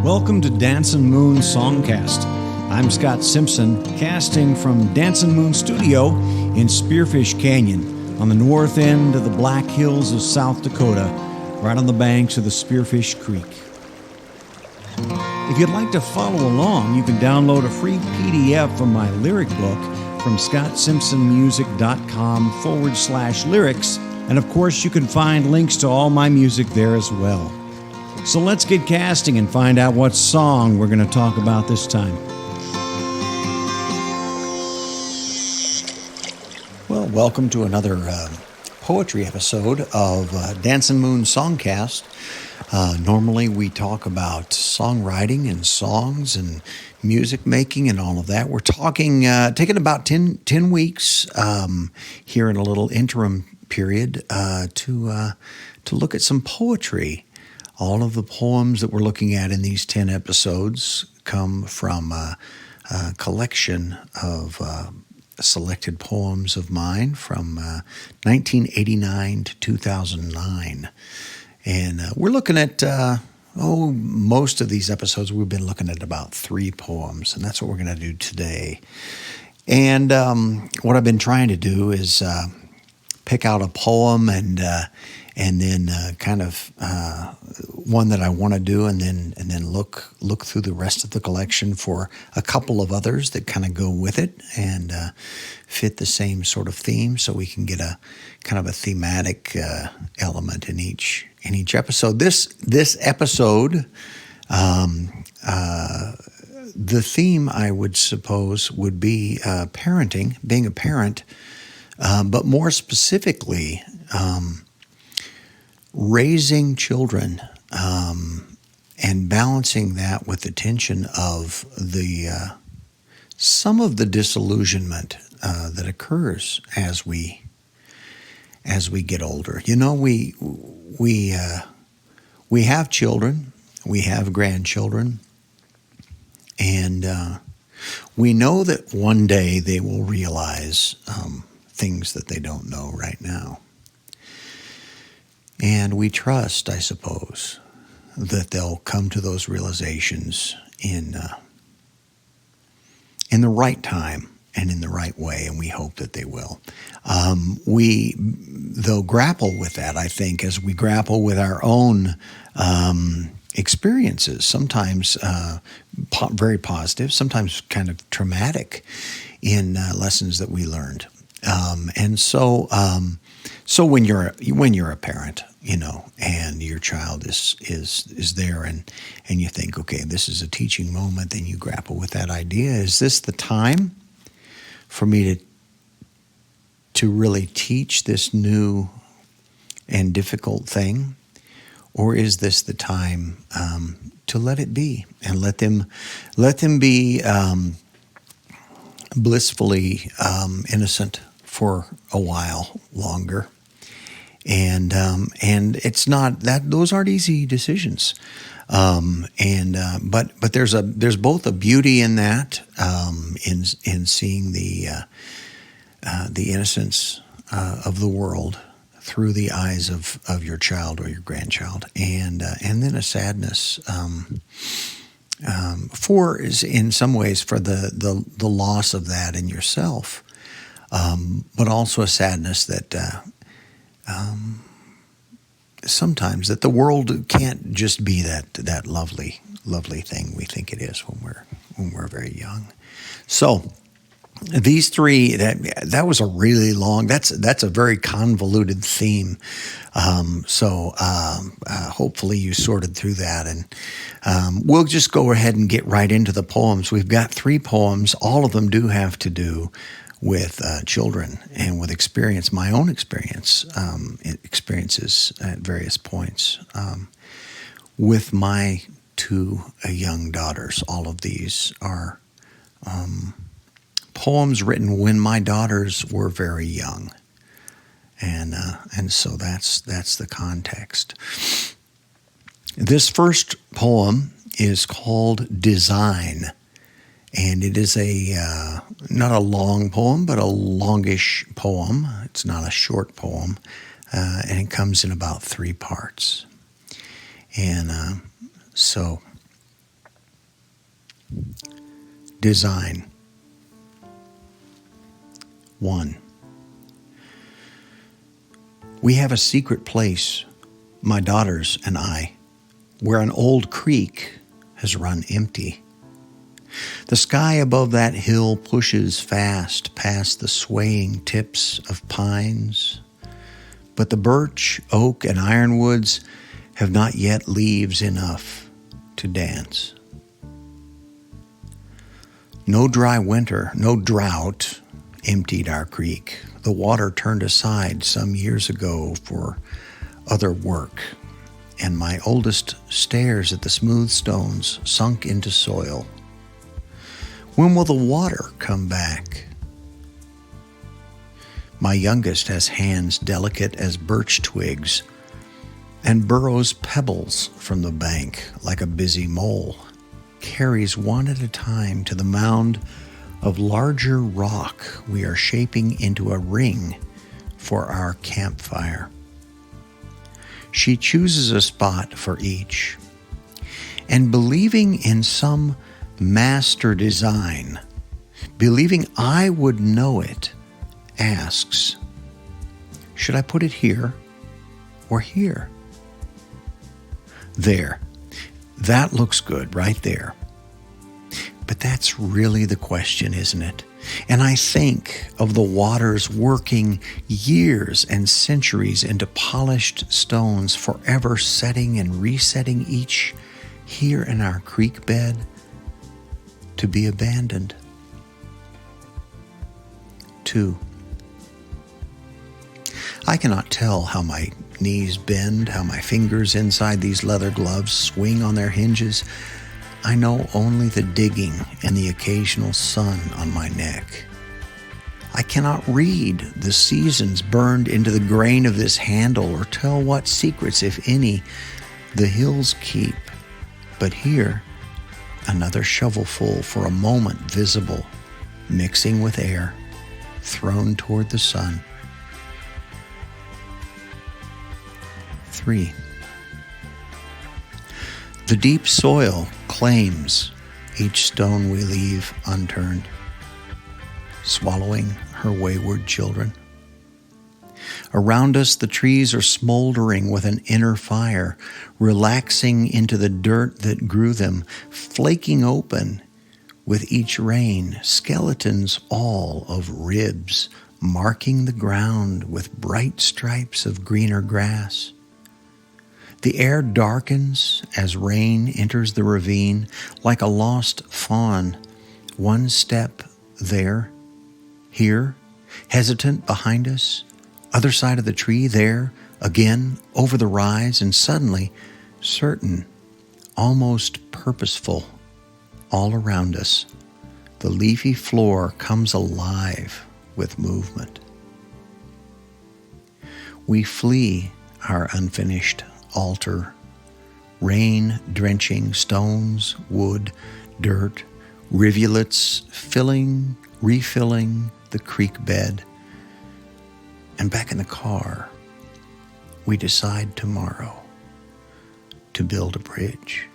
Welcome to Dancin Moon Songcast. I'm Scott Simpson, casting from Dancin Moon Studio in Spearfish Canyon on the north end of the Black Hills of South Dakota, right on the banks of the Spearfish Creek. If you'd like to follow along, you can download a free PDF of my lyric book from scottsimpsonmusic.com/lyrics, and of course you can find links to all my music there as well. So let's get casting and find out what song we're going to talk about this time. Well, welcome to another poetry episode of Dancin Moon Songcast. Normally we talk about songwriting and songs and music making and all of that. We're taking about 10 weeks here in a little interim period to look at some poetry. All of the poems that we're looking at in these 10 episodes come from a collection of selected poems of mine from 1989 to 2009. And we're looking at, most of these episodes we've been looking at about 3 poems, and that's what we're going to do today. And what I've been trying to do is pick out a poem and then kind of one that I want to do, and then look through the rest of the collection for a couple of others that kind of go with it and fit the same sort of theme, so we can get a kind of a thematic element in each episode. This episode, the theme I would suppose would be parenting, being a parent, but more specifically, raising children and balancing that with the tension of some of the disillusionment that occurs as we get older. You know, we have children, we have grandchildren, and we know that one day they will realize things that they don't know right now. And we trust, I suppose, that they'll come to those realizations in the right time and in the right way, and we hope that they will. They'll grapple with that, I think, as we grapple with our own experiences, sometimes very positive, sometimes kind of traumatic in lessons that we learned. So when you're a parent, you know, and your child is there, and you think, okay, this is a teaching moment, then you grapple with that idea. Is this the time for me to really teach this new and difficult thing? Or is this the time to let it be and let them be blissfully innocent for a while longer? And it's not that those aren't easy decisions. But there's both a beauty in that, in seeing the innocence of the world through the eyes of your child or your grandchild, and then a sadness in some ways for the loss of that in yourself, but also a sadness that sometimes that the world can't just be that lovely thing we think it is when we're very young. So these 3, that was a really long, that's a very convoluted theme. Hopefully you sorted through that, and we'll just go ahead and get right into the poems. We've got 3 poems. All of them do have to do with children and with experience, my own experiences at various points with my 2 young daughters. All of these are poems written when my daughters were very young, and so that's the context. This first poem is called Design. And it is not a long poem, but a longish poem. It's not a short poem, and it comes in about 3 parts. And so Design. 1. We have a secret place, my daughters and I, where an old creek has run empty. The sky above that hill pushes fast past the swaying tips of pines, but the birch, oak, and ironwoods have not yet leaves enough to dance. No dry winter, no drought emptied our creek. The water turned aside some years ago for other work, and my oldest stares at the smooth stones sunk into soil. When will the water come back? My youngest has hands delicate as birch twigs and burrows pebbles from the bank like a busy mole, carries one at a time to the mound of larger rock we are shaping into a ring for our campfire. She chooses a spot for each, and believing in some master design, believing I would know it, asks, should I put it here or here? There. That looks good right there. But that's really the question, isn't it? And I think of the waters working years and centuries into polished stones, forever setting and resetting each here in our creek bed to be abandoned. 2. I cannot tell how my knees bend, how my fingers inside these leather gloves swing on their hinges. I know only the digging and the occasional sun on my neck. I cannot read the seasons burned into the grain of this handle or tell what secrets, if any, the hills keep. But here, another shovelful for a moment visible, mixing with air, thrown toward the sun. 3. The deep soil claims each stone we leave unturned, swallowing her wayward children. Around us, the trees are smoldering with an inner fire, relaxing into the dirt that grew them, flaking open with each rain, skeletons all of ribs, marking the ground with bright stripes of greener grass. The air darkens as rain enters the ravine, like a lost fawn, one step there, here, hesitant behind us, other side of the tree, there, again, over the rise, and suddenly, certain, almost purposeful, all around us, the leafy floor comes alive with movement. We flee our unfinished altar, rain drenching stones, wood, dirt, rivulets filling, refilling the creek bed. And back in the car, we decide tomorrow to build a bridge.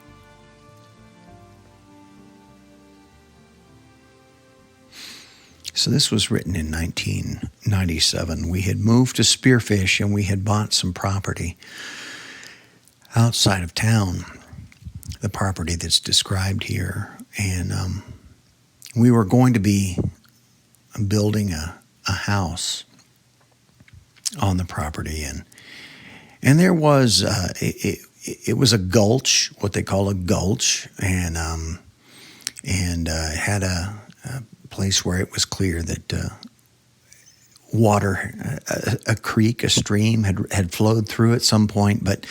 So this was written in 1997. We had moved to Spearfish and we had bought some property outside of town, the property that's described here. And we were going to be building a house on the property. And there was, it was a gulch, what they call a gulch, and it had a place where it was clear that water, a creek, a stream had flowed through at some point. But,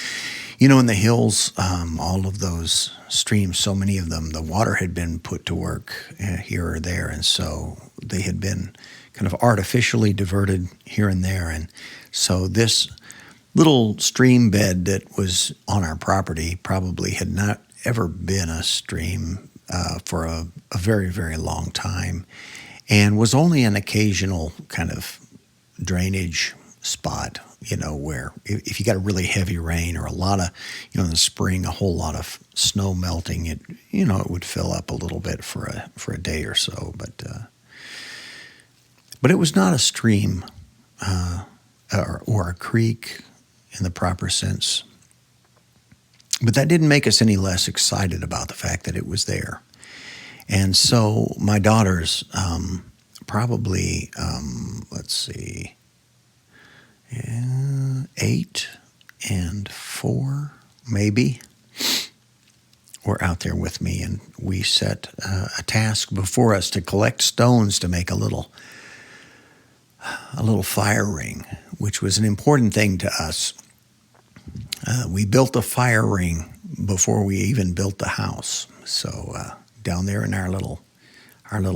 you know, in the hills, all of those streams, so many of them, the water had been put to work here or there. And so they had been kind of artificially diverted here and there. And so this little stream bed that was on our property probably had not ever been a stream for a very, very long time, and was only an occasional kind of drainage spot, where if you got a really heavy rain or a lot of, in the spring, a whole lot of snow melting, it would fill up a little bit for a day or so. But it was not a stream or a creek in the proper sense. But that didn't make us any less excited about the fact that it was there. And so my daughters, probably, 8 and 4, maybe, were out there with me, and we set a task before us to collect stones to make a little fire ring, which was an important thing to us. We built a fire ring before we even built the house. So down there in our little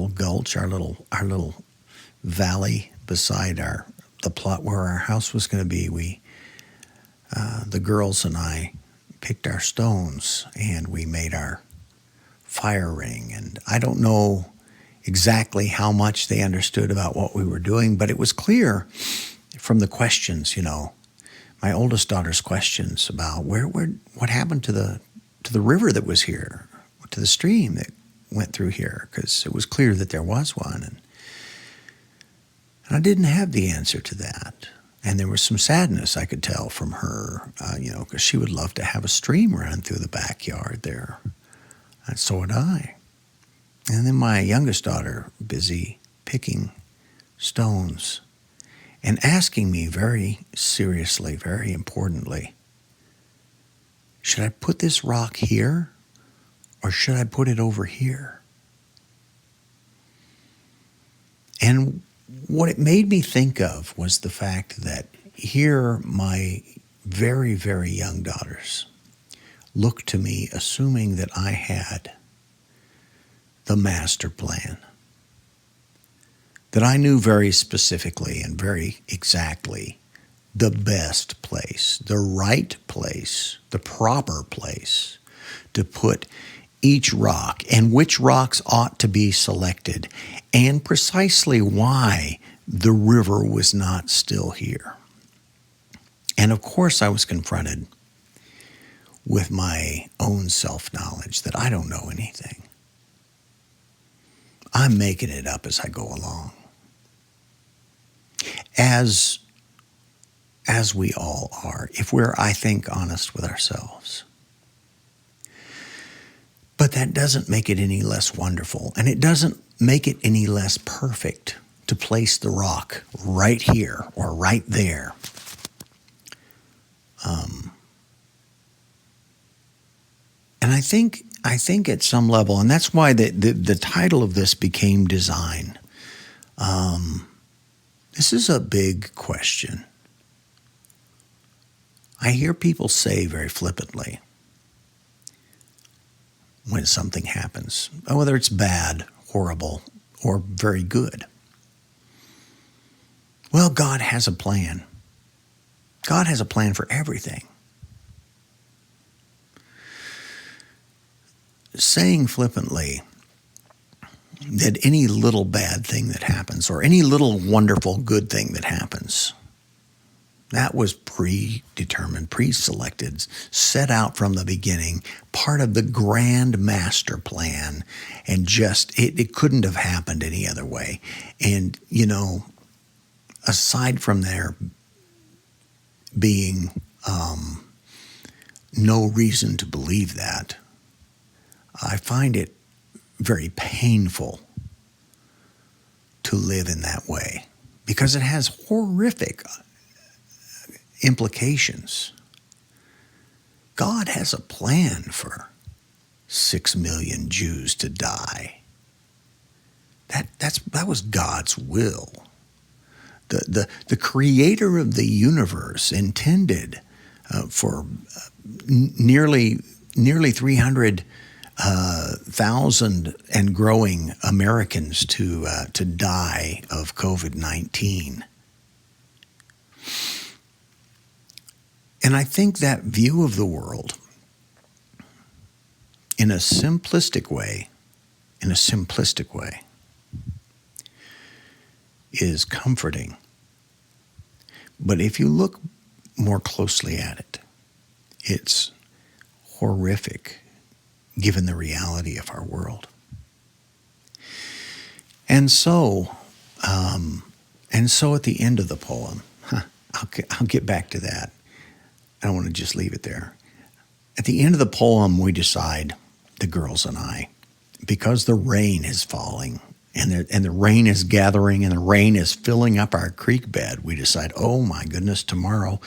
gulch, our little valley beside the plot where our house was going to be, the girls and I picked our stones and we made our fire ring. And I don't know exactly how much they understood about what we were doing, but it was clear from the questions, my oldest daughter's questions about what happened to the river that was here, to the stream that went through here, because it was clear that there was one. And I didn't have the answer to that. And there was some sadness I could tell from her, because she would love to have a stream run through the backyard there. And so would I. And then my youngest daughter, busy picking stones and asking me very seriously, very importantly, should I put this rock here or should I put it over here? And what it made me think of was the fact that here my very, very young daughters looked to me assuming that I had the master plan, that I knew very specifically and very exactly the best place, the right place, the proper place to put each rock and which rocks ought to be selected and precisely why the river was not still here. And of course I was confronted with my own self-knowledge that I don't know anything. I'm making it up as I go along. As we all are, if we're, I think, honest with ourselves. But that doesn't make it any less wonderful, and it doesn't make it any less perfect to place the rock right here or right there. And I think at some level, and that's why the title of this became Design. This is a big question. I hear people say very flippantly when something happens, whether it's bad, horrible, or very good. Well, God has a plan. God has a plan for everything. Saying flippantly that any little bad thing that happens or any little wonderful good thing that happens, that was predetermined, pre-selected, set out from the beginning, part of the grand master plan, and just, it couldn't have happened any other way. And, aside from there being no reason to believe that, I find it very painful to live in that way because it has horrific implications. God has a plan for 6 million Jews to die. That was God's will. The creator of the universe intended for nearly 300,000 and growing Americans to die of COVID-19. And I think that view of the world, in a simplistic way, is comforting But if you look more closely at it, it's horrific given the reality of our world. And so at the end of the poem, I'll get back to that. I don't want to just leave it there. At the end of the poem, we decide, the girls and I, because the rain is falling and the rain is gathering and the rain is filling up our creek bed, we decide, oh my goodness, tomorrow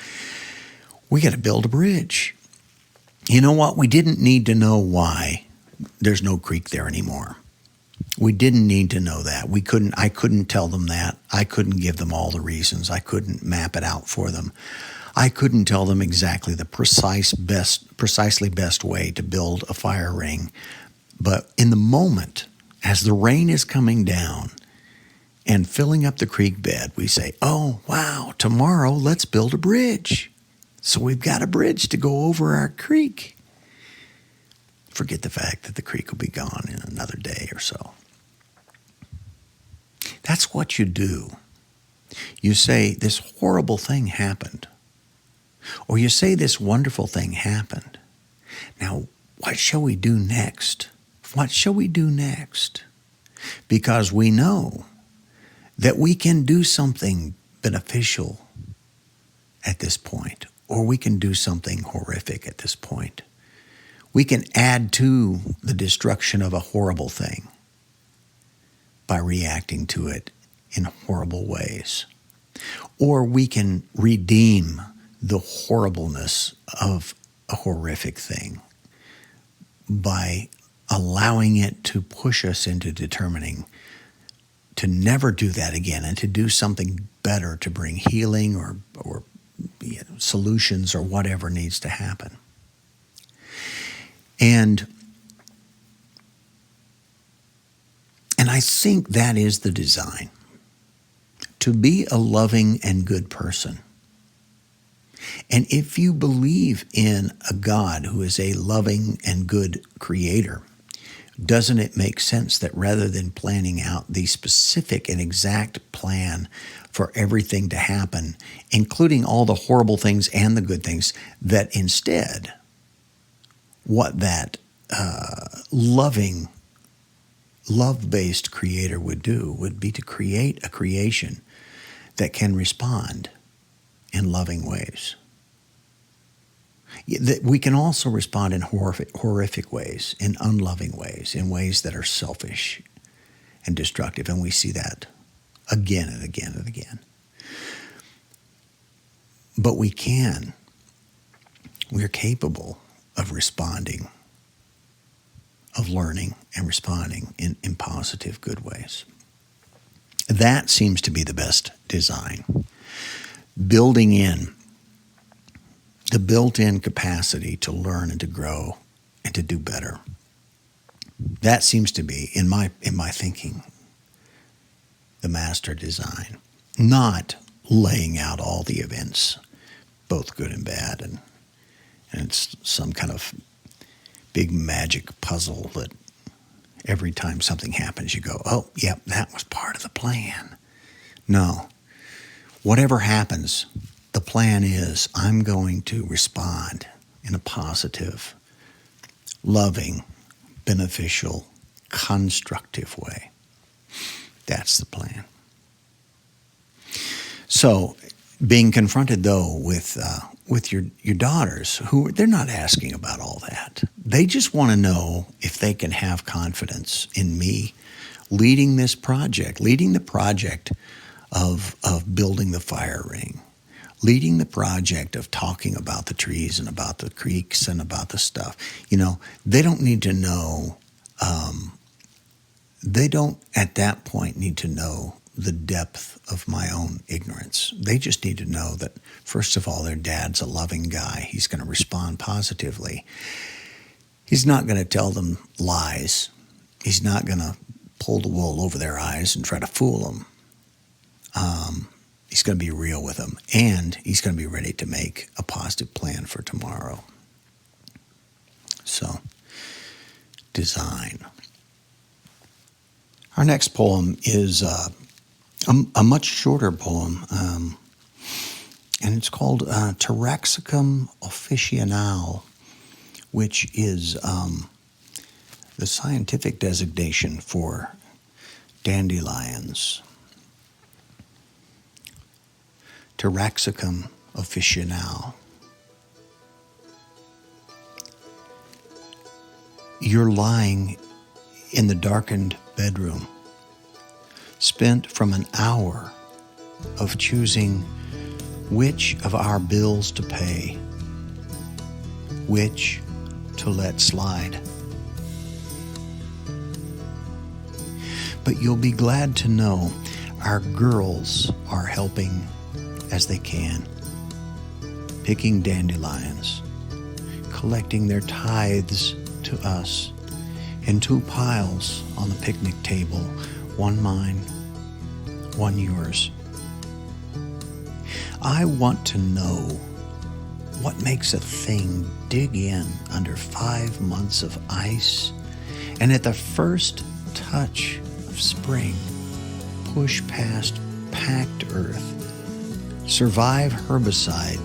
we got to build a bridge. You know what? We didn't need to know why there's no creek there anymore. We didn't need to know that. I couldn't tell them that. I couldn't give them all the reasons. I couldn't map it out for them. I couldn't tell them exactly the precisely best way to build a fire ring. But in the moment, as the rain is coming down and filling up the creek bed, we say, oh, wow, tomorrow let's build a bridge. So we've got a bridge to go over our creek. Forget the fact that the creek will be gone in another day or so. That's what you do. You say, this horrible thing happened. Or you say, this wonderful thing happened. Now, what shall we do next? What shall we do next? Because we know that we can do something beneficial at this point, or we can do something horrific at this point. We can add to the destruction of a horrible thing by reacting to it in horrible ways. Or we can redeem the horribleness of a horrific thing by allowing it to push us into determining to never do that again and to do something better to bring healing or solutions or whatever needs to happen. And I think that is the design, to be a loving and good person. And if you believe in a God who is a loving and good creator, doesn't it make sense that rather than planning out the specific and exact plan for everything to happen, including all the horrible things and the good things, that instead what that loving, love-based creator would do would be to create a creation that can respond in loving ways. We can also respond in horrific ways, in unloving ways, in ways that are selfish and destructive, and we see that again and again and again. But we're capable of responding, of learning and responding in positive, good ways. That seems to be the best design. Building in the built-in capacity to learn and to grow and to do better. That seems to be, in my thinking, the master design. Not laying out all the events, both good and bad, and it's some kind of big magic puzzle that every time something happens, you go, oh, yep, that was part of the plan. No. Whatever happens, the plan is I'm going to respond in a positive, loving, beneficial, constructive way. That's the plan. So being confronted, though, with your daughters, who they're not asking about all that. They just want to know if they can have confidence in me leading this project, leading the project of building the fire ring, leading the project of talking about the trees and about the creeks and about the stuff. You know, they don't need to know, they don't at that point need to know the depth of my own ignorance. They just need to know that, first of all, their dad's a loving guy. He's going to respond positively. He's not going to tell them lies. He's not going to pull the wool over their eyes and try to fool them. He's going to be real with them, and he's going to be ready to make a positive plan for tomorrow. So, design. Our next poem is a much shorter poem. and it's called Taraxacum officinale, which is the scientific designation for dandelions. Taraxacum officinale. You're lying in the darkened bedroom, spent from an hour of choosing which of our bills to pay, which to let slide. But you'll be glad to know our girls are helping as they can, picking dandelions, collecting their tithes to us in 2 piles on the picnic table, one mine, one yours. I want to know what makes a thing dig in under 5 months of ice and at the first touch of spring push past packed earth, survive herbicide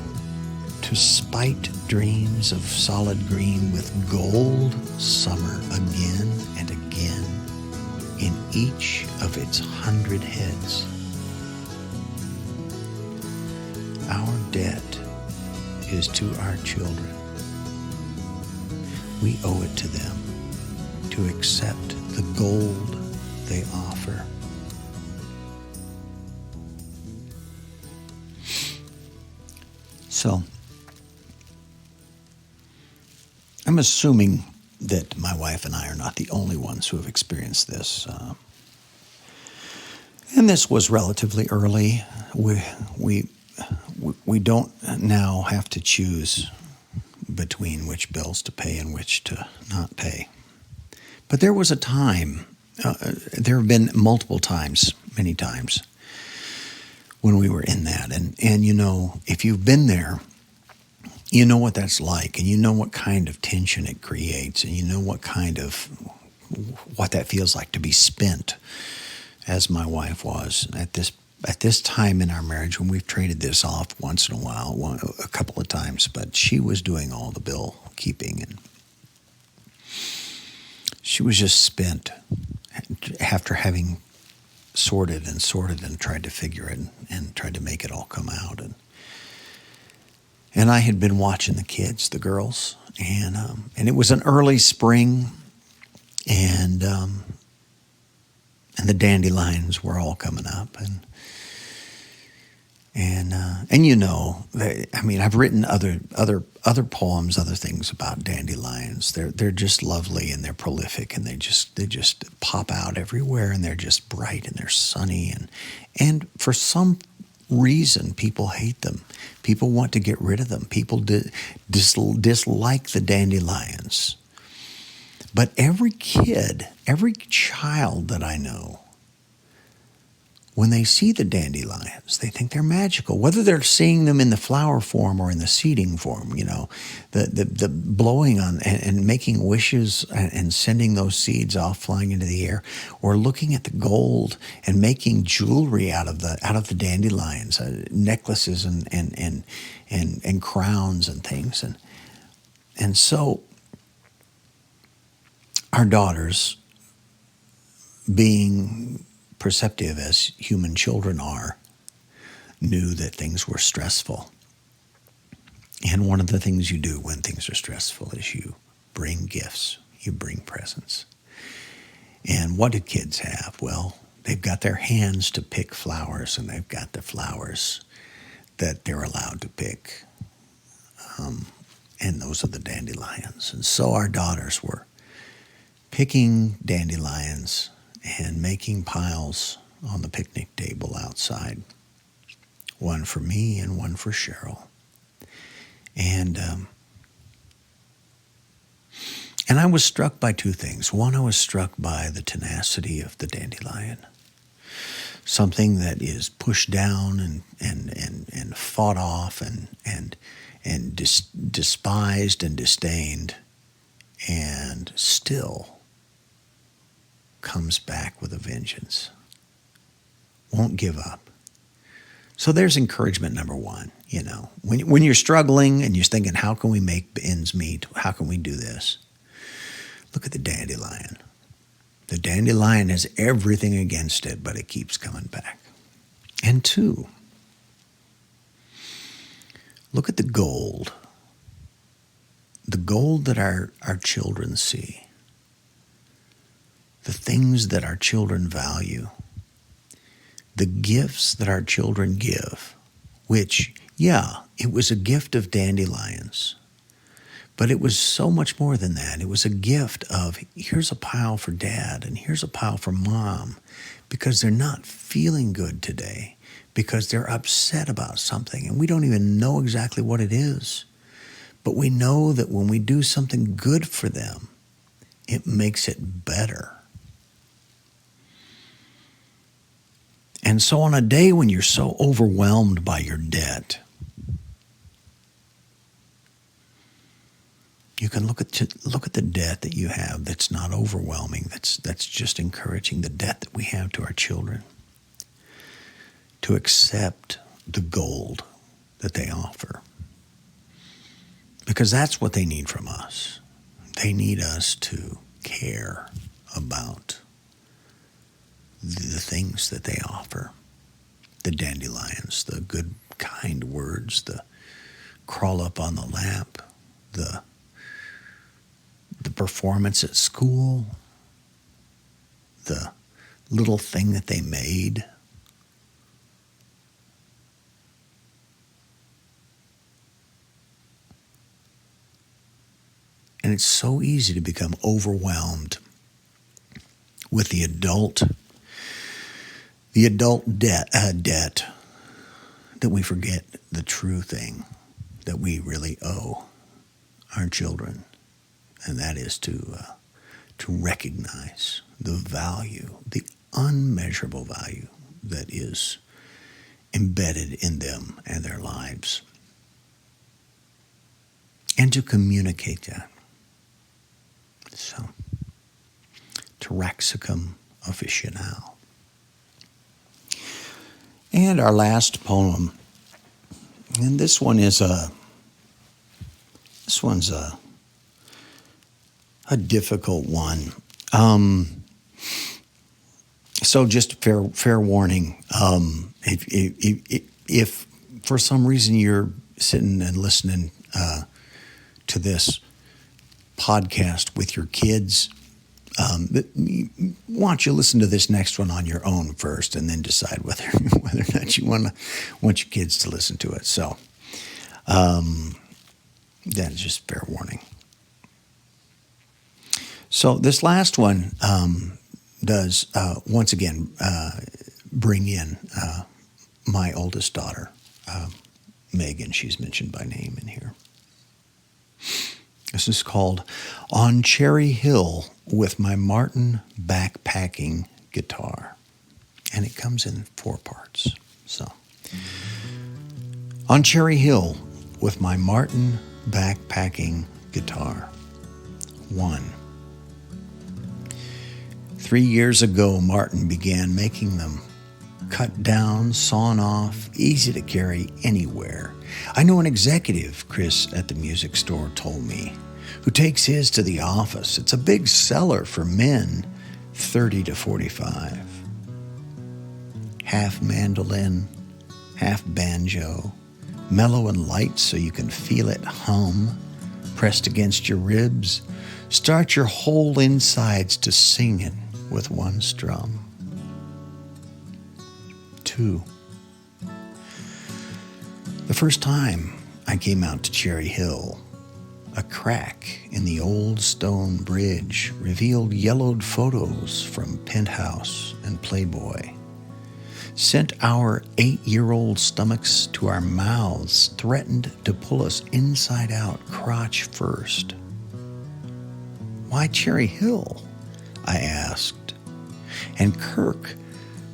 to spite dreams of solid green with gold summer again and again in each of its 100 heads. Our debt is to our children. We owe it to them to accept the gold they offer. So, I'm assuming that my wife and I are not the only ones who have experienced this. And this was relatively early. We don't now have to choose between which bills to pay and which to not pay. But there was a time, there have been multiple times, many times, when we were in that. And you know, if you've been there, you know what that's like, and you know what kind of tension it creates, and you know what that feels like to be spent, as my wife was at this time in our marriage, when we've traded this off once in a while, a couple of times, but she was doing all the bill keeping, and she was just spent after having sorted and tried to figure it and tried to make it all come out. And I had been watching the kids, the girls, and it was an early spring, and the dandelions were all coming up, and you know, I mean, I've written other poems, other things about dandelions. They're just lovely, and they're prolific, and they just pop out everywhere, and they're just bright and they're sunny, and for some reason people hate them. People want to get rid of them. People dislike the dandelions. But every child that I know, when they see the dandelions, they think they're magical. Whether they're seeing them in the flower form or in the seeding form, you know, the blowing on and making wishes and sending those seeds off flying into the air, or looking at the gold and making jewelry out of the dandelions, necklaces and crowns and things, and so our daughters, being perceptive as human children are, knew that things were stressful. And one of the things you do when things are stressful is you bring gifts, you bring presents. And what did kids have? Well, they've got their hands to pick flowers, and they've got the flowers that they're allowed to pick. And those are the dandelions. And so our daughters were picking dandelions and making piles on the picnic table outside. One for me and one for Cheryl. And I was struck by two things. One, I was struck by the tenacity of the dandelion. Something that is pushed down and fought off and despised and disdained, and still comes back with a vengeance. Won't give up. So there's encouragement number one. When you're struggling and you're thinking, how can we make ends meet? How can we do this? Look at the dandelion. The dandelion has everything against it, but it keeps coming back. And 2, look at the gold. The gold that our children see. The things that our children value. The gifts that our children give, which, it was a gift of dandelions. But it was so much more than that. It was a gift of, here's a pile for Dad and here's a pile for Mom, because they're not feeling good today, because they're upset about something, and we don't even know exactly what it is. But we know that when we do something good for them, it makes it better. And so on a day when you're so overwhelmed by your debt, you can look at the debt that you have that's not overwhelming, that's just encouraging, the debt that we have to our children, to accept the gold that they offer. Because that's what they need from us. They need us to care about the things that they offer. The dandelions, the good, kind words, the crawl up on the lap, the performance at school, the little thing that they made. And it's so easy to become overwhelmed with the adult debt that we forget the true thing that we really owe our children, and that is to recognize the value, the unmeasurable value that is embedded in them and their lives, and to communicate that. So, Taraxacum Officinale. And our last poem, and this one's a difficult one. So just fair warning. If for some reason you're sitting and listening to this podcast with your kids, why don't you listen to this next one on your own first, and then decide whether or not you want your kids to listen to it. So that is just fair warning. So this last one does once again bring in my oldest daughter, Megan. She's mentioned by name in here. This is called On Cherry Hill with My Martin Backpacking Guitar. And it comes in 4 parts. So, On Cherry Hill with My Martin Backpacking Guitar. 1. 3 years ago, Martin began making them. Cut down, sawn off, easy to carry anywhere. I know an executive, Chris at the music store told me, who takes his to the office. It's a big seller for men 30 to 45. Half mandolin, half banjo, mellow and light so you can feel it hum, pressed against your ribs. Start your whole insides to singing with one strum. 2. The first time I came out to Cherry Hill, a crack in the old stone bridge revealed yellowed photos from Penthouse and Playboy. Sent our 8-year-old stomachs to our mouths, threatened to pull us inside out, crotch first. Why Cherry Hill? I asked. And Kirk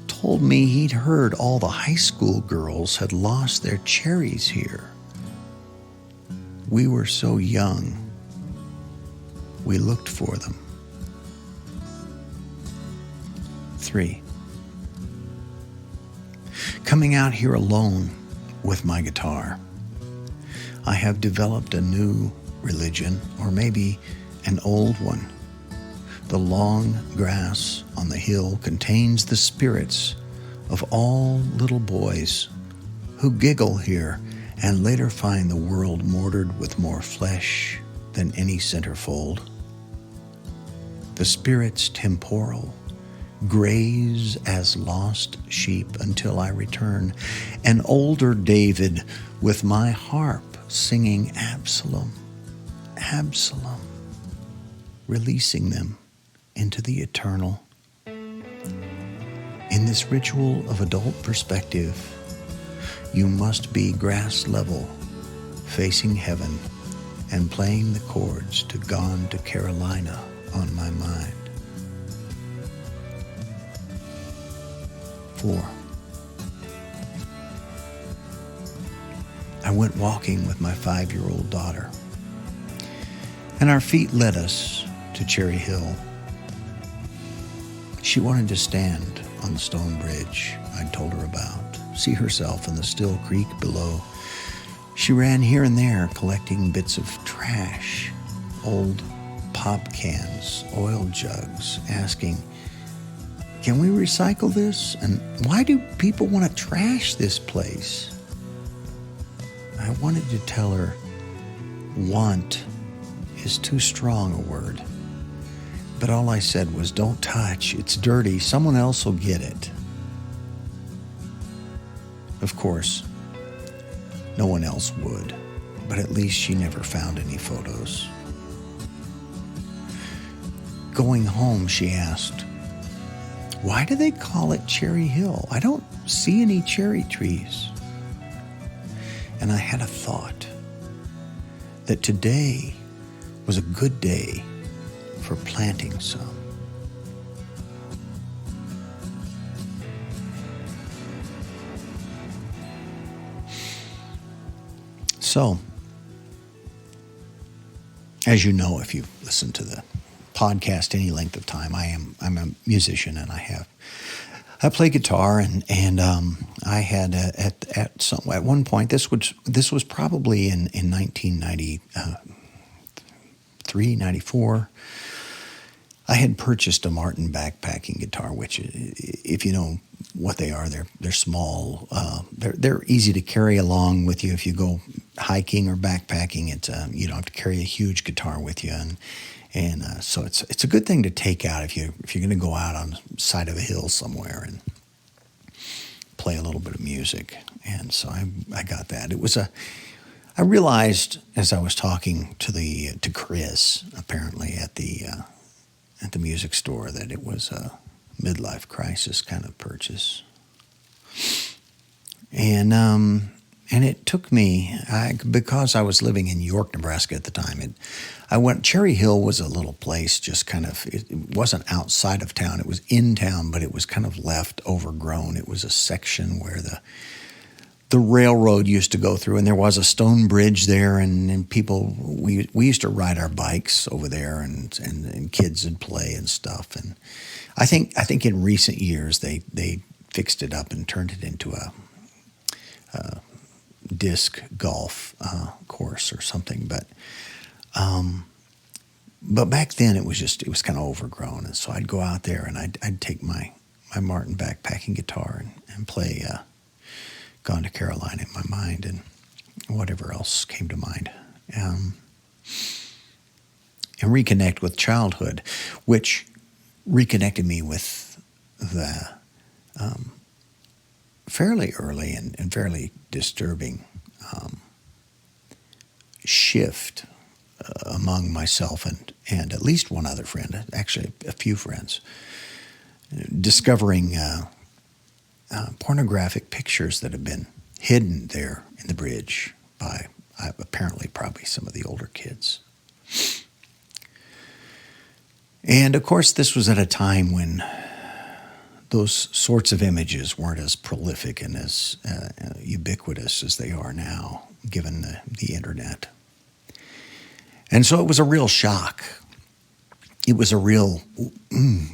told me he'd heard all the high school girls had lost their cherries here. We were so young, we looked for them. 3. Coming out here alone, with my guitar. I have developed a new religion, or maybe an old one. The long grass on the hill contains the spirits of all little boys who giggle here and later find the world mortared with more flesh than any centerfold. The spirits temporal graze as lost sheep until I return, an older David with my harp singing Absalom, Absalom, releasing them into the eternal. In this ritual of adult perspective, you must be grass level, facing heaven, and playing the chords to Gone to Carolina on my mind. 4. I went walking with my 5-year-old daughter, and our feet led us to Cherry Hill. She wanted to stand on the stone bridge I'd told her about, see herself in the still creek below. She ran here and there collecting bits of trash, old pop cans, oil jugs, asking, "Can we recycle this? And why do people want to trash this place?" I wanted to tell her, want is too strong a word. But all I said was, "Don't touch, it's dirty, someone else will get it." Of course, no one else would, but at least she never found any photos. Going home, she asked, "Why do they call it Cherry Hill? I don't see any cherry trees." And I had a thought that today was a good day for planting some. So, as you know, if you've listened to the podcast any length of time, I'm a musician, and I play guitar, and I had at one point, this was probably in 1993, 94. I had purchased a Martin backpacking guitar, which, if you know what they are, they're small. They're easy to carry along with you if you go hiking or backpacking. It's you don't have to carry a huge guitar with you, and so it's a good thing to take out if you're going to go out on the side of a hill somewhere and play a little bit of music. And so I got that. I realized as I was talking to Chris, apparently at the music store, that it was a midlife crisis kind of purchase. And it took me, because I was living in York, Nebraska at the time, Cherry Hill was a little place, just kind of, it wasn't outside of town, it was in town, but it was kind of left overgrown. It was a section where the railroad used to go through, and there was a stone bridge there, and people, we used to ride our bikes over there, and kids would play and stuff. And I think in recent years they fixed it up and turned it into a disc golf course or something, but back then it was kind of overgrown, and so I'd go out there and I'd take my Martin backpacking guitar and play Gone to Carolina in my mind, and whatever else came to mind, and reconnect with childhood, which reconnected me with the fairly early and fairly disturbing shift among myself and at least one other friend, actually a few friends, discovering pornographic pictures that have been hidden there in the bridge by apparently probably some of the older kids. And of course, this was at a time when those sorts of images weren't as prolific and as ubiquitous as they are now, given the internet. And so it was a real shock. It was a real,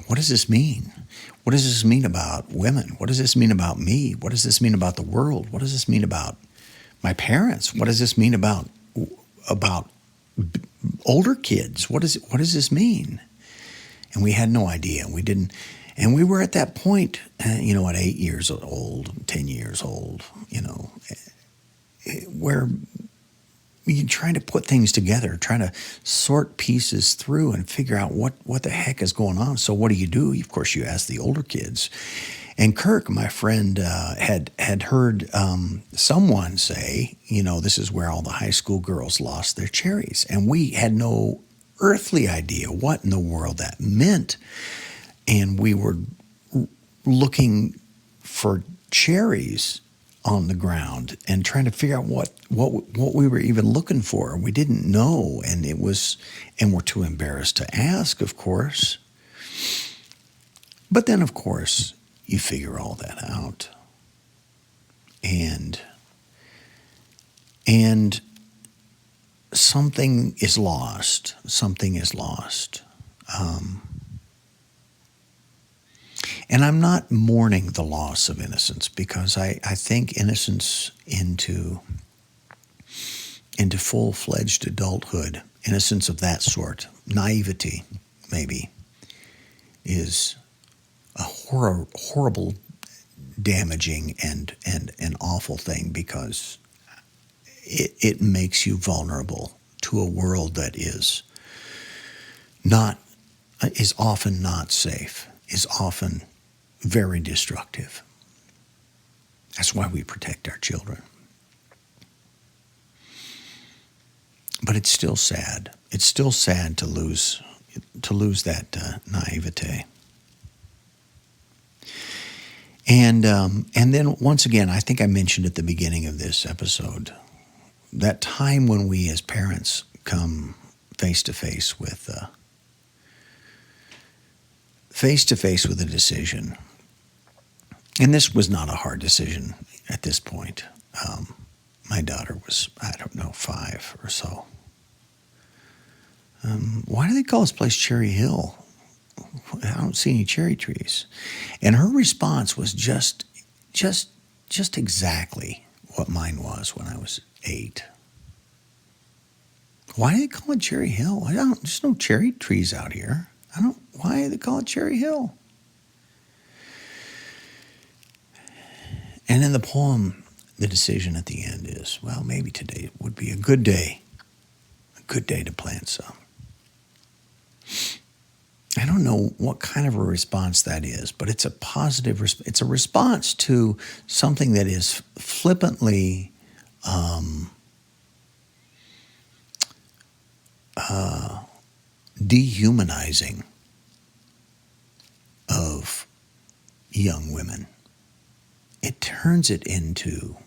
what does this mean? What does this mean about women? What does this mean about me? What does this mean about the world? What does this mean about my parents. What does this mean about older kids? What does this mean? And we had no idea. We didn't. And we were at that point, at 8 years old, 10 years old, where you're trying to put things together, trying to sort pieces through and figure out what the heck is going on. So what do? Of course, you ask the older kids. And Kirk, my friend, had heard someone say, this is where all the high school girls lost their cherries. And we had no earthly idea what in the world that meant. And we were looking for cherries on the ground and trying to figure out what we were even looking for. We didn't know, and we're too embarrassed to ask, of course. But then, of course, you figure all that out. And something is lost. Something is lost. And I'm not mourning the loss of innocence, because I think innocence into full-fledged adulthood, innocence of that sort, naivety maybe, is a horrible, damaging and an awful thing, because it makes you vulnerable to a world that is often not safe, is often very destructive. That's why we protect our children. But it's still sad. It's still sad to lose that naivete. And then once again, I think I mentioned at the beginning of this episode, that time when we as parents come face to face with a decision. And this was not a hard decision at this point. My daughter was, 5 or so. Why do they call this place Cherry Hill? I don't see any cherry trees. And her response was just exactly what mine was when I was 8. Why do they call it Cherry Hill? There's no cherry trees out here. Why do they call it Cherry Hill? And in the poem, the decision at the end is, well, maybe today would be a good day to plant some. I don't know what kind of a response that is, but it's a positive it's a response to something that is flippantly dehumanizing of young women. It turns it into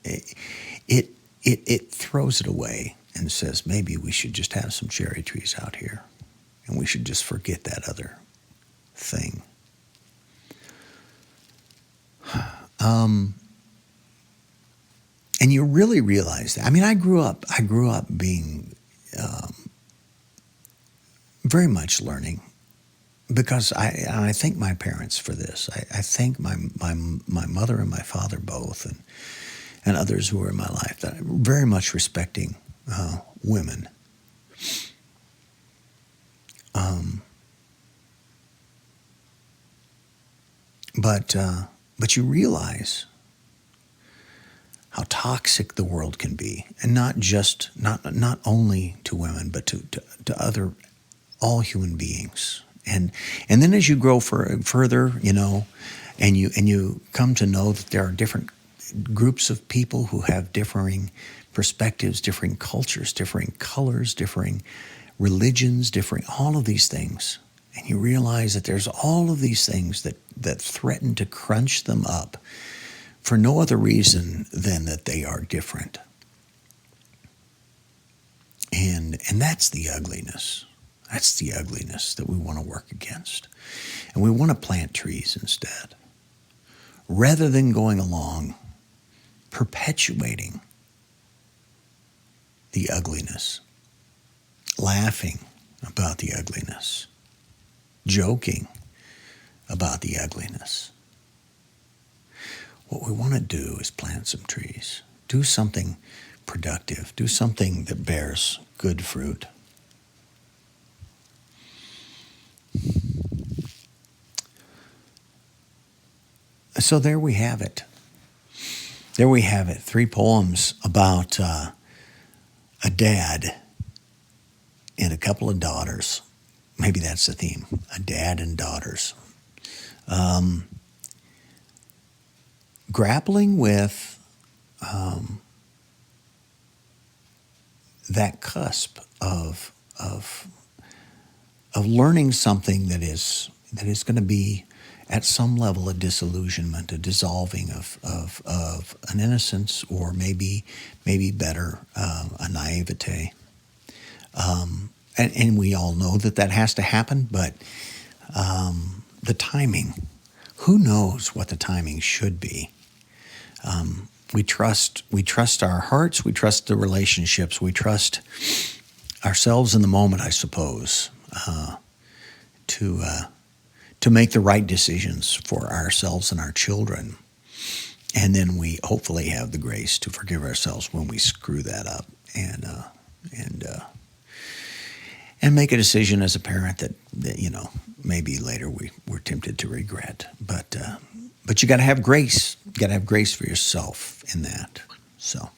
it throws it away and says, maybe we should just have some cherry trees out here, and we should just forget that other thing. And you really realize that. I mean, I grew up being very much learning, because I thank my parents for this. I thank my mother and my father both, and others who were in my life, that very much respecting women. But you realize how toxic the world can be, and not only to women, but to all human beings. And then as you grow further, and you come to know that there are different groups of people who have differing perspectives, differing cultures, differing colors, differing religions, differing all of these things. And you realize that there's all of these things that threaten to crunch them up for no other reason than that they are different. And that's the ugliness. That's the ugliness that we want to work against. And we want to plant trees instead, rather than going along perpetuating the ugliness, laughing about the ugliness, joking about the ugliness. What we want to do is plant some trees. Do something productive. Do something that bears good fruit. So there we have it. There we have it. 3 poems about a dad and a couple of daughters. Maybe that's the theme. A dad and daughters. Grappling with that cusp of learning something that is going to be at some level a disillusionment, a dissolving of an innocence, or maybe better, a naivete. And we all know that has to happen, but the timing, who knows what the timing should be? We trust our hearts, we trust the relationships, we trust ourselves in the moment, I suppose, to make the right decisions for ourselves and our children. And then we hopefully have the grace to forgive ourselves when we screw that up and make a decision as a parent that maybe later we're tempted to regret. But you got to have grace. You got to have grace for yourself in that. So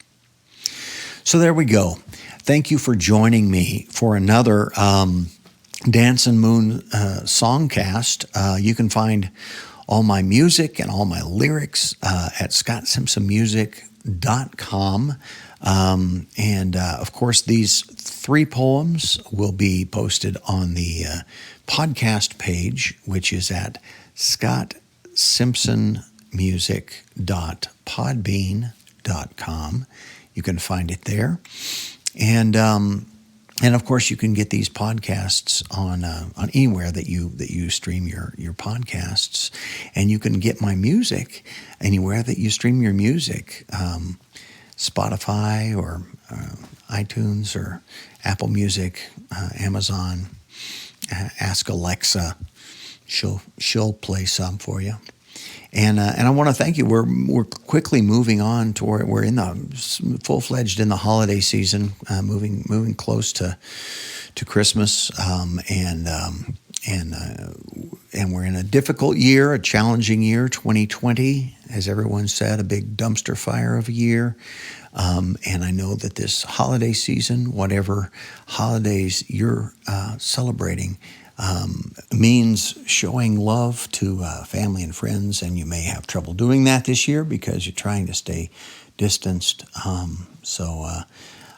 there we go. Thank you for joining me for another Dancin Moon Songcast. You can find all my music and all my lyrics at scottsimpsonmusic.com. Of course, these 3 poems will be posted on the podcast page, which is at scottsimpsonmusic.podbean.com. You can find it there. And of course, you can get these podcasts on anywhere that you stream your podcasts, and you can get my music anywhere that you stream your music, Spotify or iTunes or Apple Music, Amazon. Ask Alexa; she'll play some for you. And I want to thank you. We're quickly moving on toward, we're in the full-fledged in the holiday season, moving close to Christmas, and we're in a difficult year, a challenging year, 2020, as everyone said, a big dumpster fire of a year. And I know that this holiday season, whatever holidays you're celebrating, means showing love to family and friends, and you may have trouble doing that this year because you're trying to stay distanced. So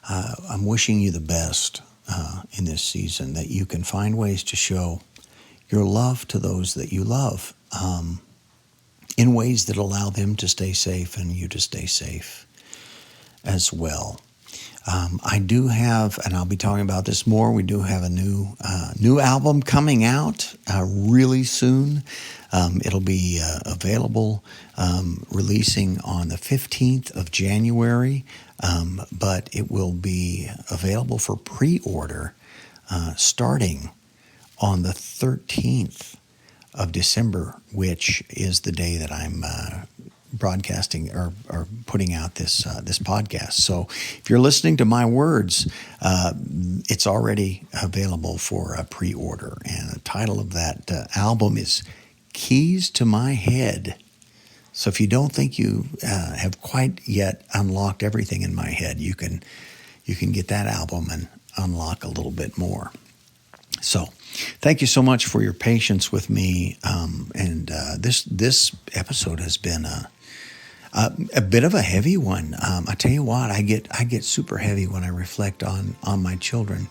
I'm wishing you the best in this season, that you can find ways to show your love to those that you love in ways that allow them to stay safe and you to stay safe as well. I do have, and I'll be talking about this more, we do have a new album coming out really soon. It'll be available, releasing on the 15th of January, but it will be available for pre-order starting on the 13th of December, which is the day that I'm broadcasting or putting out this podcast. So if you're listening to my words, it's already available for a pre-order. And the title of that album is Keys to My Head. So if you don't think you have quite yet unlocked everything in my head, you can get that album and unlock a little bit more. So thank you so much for your patience with me. This episode has been a bit of a heavy one. I tell you what, I get super heavy when I reflect on my children,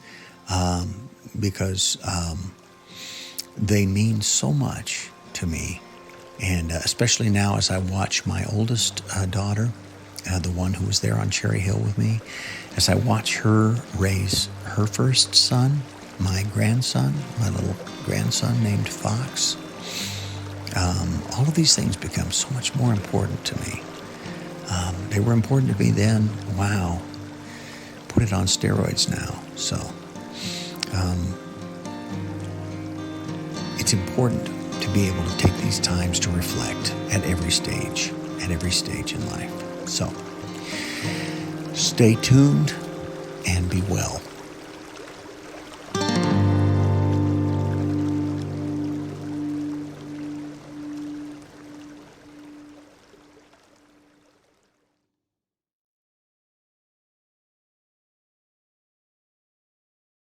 because they mean so much to me, and especially now as I watch my oldest daughter, the one who was there on Cherry Hill with me, as I watch her raise her first son, my grandson, my little grandson named Fox. All of these things become so much more important to me. They were important to me then. Wow. Put it on steroids now. So it's important to be able to take these times to reflect at every stage in life. So Stay tuned